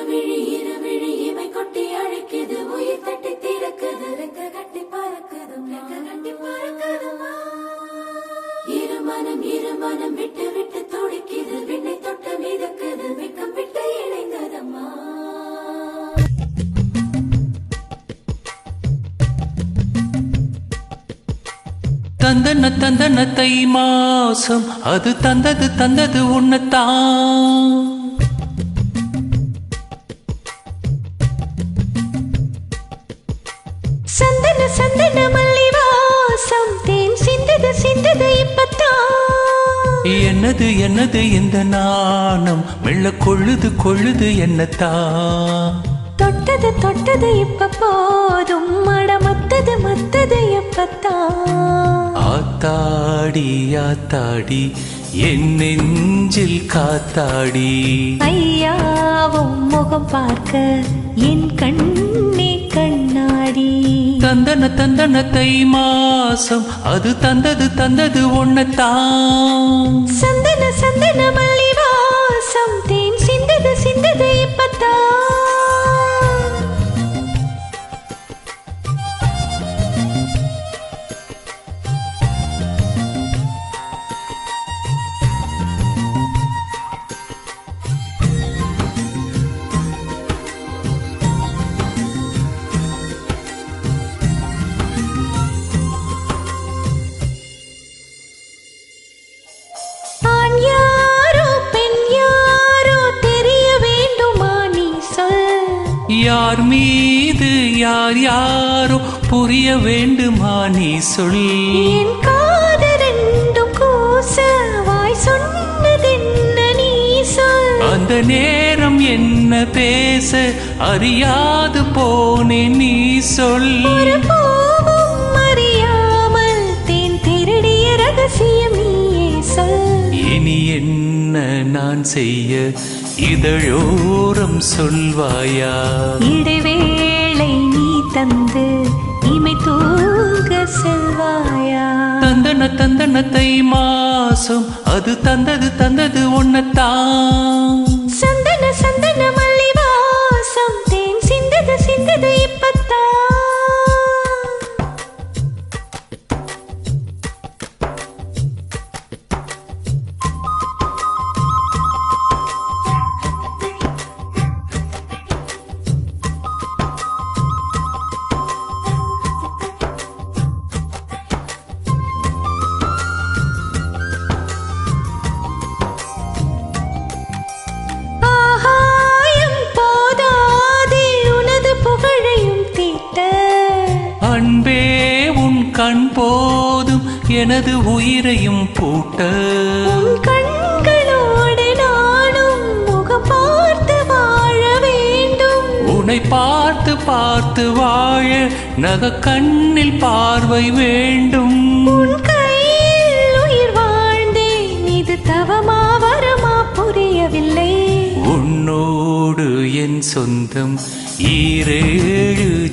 இருவிழி இமை கொட்டி அழைக்குது, உயிர் தட்டி திறக்குது, ரெக்க கட்டி பறக்குதுமா. இருமனம் விட்டு விட்டு துடிக்குது, விண்ணை தொட்டு மிதக்குது, வெக்கம் விட்டு இணைந்ததம்மா. தந்தன தந்தன தை மாசம் அது தந்தது உன்னத்தான். சந்தன சந்தன மல்லி வாசம் தேன் சிந்தது இப்பத்தான். என்னது இந்த நாணம் மெல்ல கொள்ளுது என்னத்தான். தொட்டது இப்ப போதும், மத்தது எப்பத்தான். ஆத்தாடி என் நெஞ்சில் காத்தாடி. ஐயாவும் முகம் பார்க்க என் கண்ணே கண்ணாடி. தந்தன தை மாசம் அது தந்தது உன்னத்தான். சந்தன மல்லி வாசம் தேன் சிந்தது இப்பத்தான். யார் மீது யாரோ புரிய வேண்டுமா நீ சொல். என் காதரெண்டும் கூசவாய் சொன்னதென்ன நீ சொல். அந்த நேரம் என்ன பேச அறியாது போனே நீ சொல். ஒரு பூவும் அறியாமல் தேன் திருடிய ரகசியம் நீயே சொல். இனி என்ன நான் செய்ய இதழோரம் சொல்வாயா. இடைவேளை நீ தந்து இமை தூங்க செல்வாயா. தந்தன தை மாசம் அது தந்தது உன்னத்தான். சந்தன மல்லி வாசம் தேன் சிந்தது இப்பத்தான். அன்பே உன் கண் போதும் எனது உயிரையும் பூட்ட. உன் கண்களோடு நானும் முகம் பார்த்து வாழ வேண்டும். உன்னை பார்த்து வாழ நக கண்ணில் பார்வை வேண்டும். உன் கையில் உயிர் வாழ்ந்தேன், இது தவமா வரமா புரியவில்லை. உன்னோடு என் சொந்தம் 7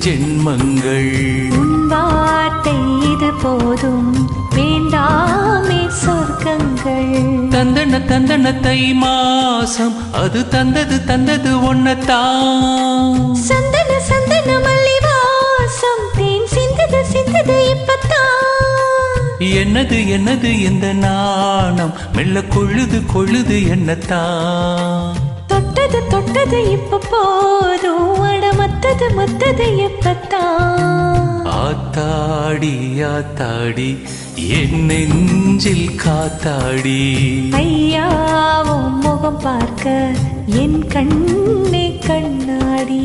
ஜென்மங்கள். உன் வார்த்தை இது போதும், வேண்டாமே சொர்க்கங்கள். தந்தன தை மாசம் அது தந்தது உன்னத்தான். சந்தன மல்லி வாசம் தேன் சிந்தது இப்பத்தான். என்னது இந்த நாணம் மெல்ல கொள்ளுது என்னத்தான். தொட்டது இப்ப போதும், மத்தது எப்பத்தான். ஆத்தாடி என் நெஞ்சில் காத்தாடி. ஐயாவும் முகம் பார்க்க என் கண்ணே கண்ணாடி.